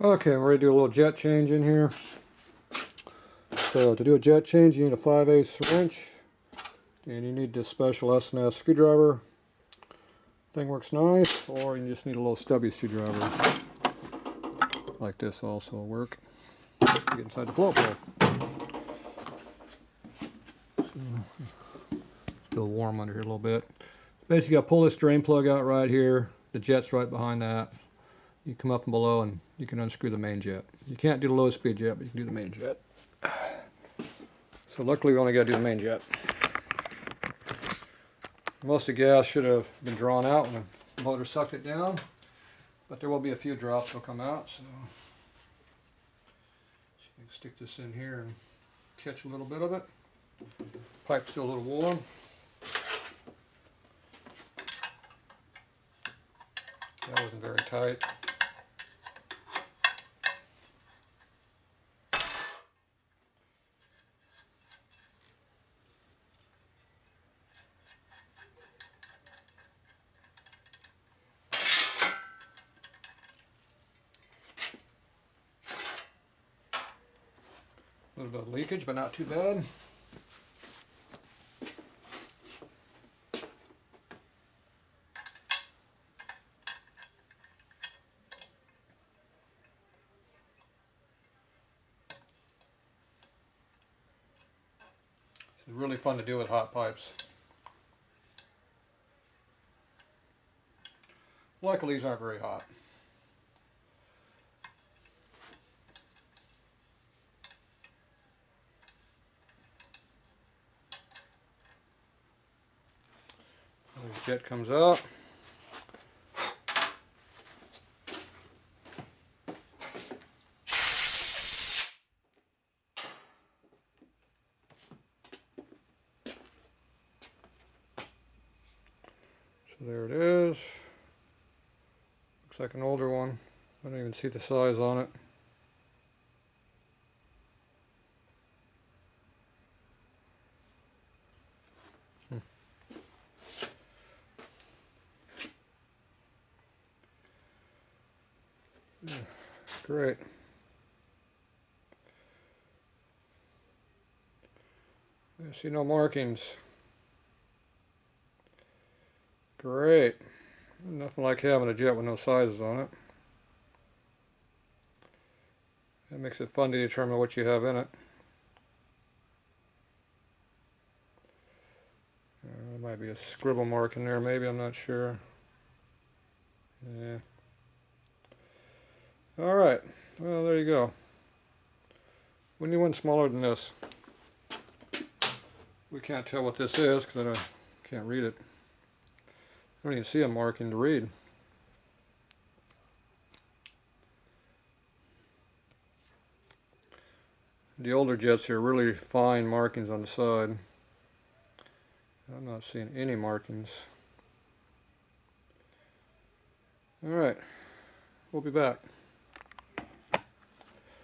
Okay, I'm ready to do a little jet change in here. So to do a jet change, you need a 5/8 wrench, and you need this special S&S screwdriver. Thing works nice, or you just need a little stubby screwdriver. Like this also will work. Get inside the float pole. Still warm under here a little bit. Basically, I pull this drain plug out right here. The jet's right behind that. You come up and below, and you can unscrew the main jet. You can't do the low speed jet, but you can do the main jet. So luckily, we only got to do the main jet. Most of the gas should have been drawn out when the motor sucked it down, but there will be a few drops that'll come out. So you can stick this in here and catch a little bit of it. Pipe's still a little warm. That wasn't very tight. A little bit of leakage, but not too bad. It's really fun to do with hot pipes. Luckily, these aren't very hot. The jet comes out. So there it is. Looks like an older one. I don't even see the size on it. Great. I see no markings. Great. Nothing like having a jet with no sizes on it. That makes it fun to determine what you have in it. There might be a scribble mark in there, maybe, I'm not sure. Yeah. Alright, well there you go. We need one smaller than this. We can't tell what this is because I can't read it. I don't even see a marking to read. The older jets here are really fine markings on the side. I'm not seeing any markings. Alright, we'll be back.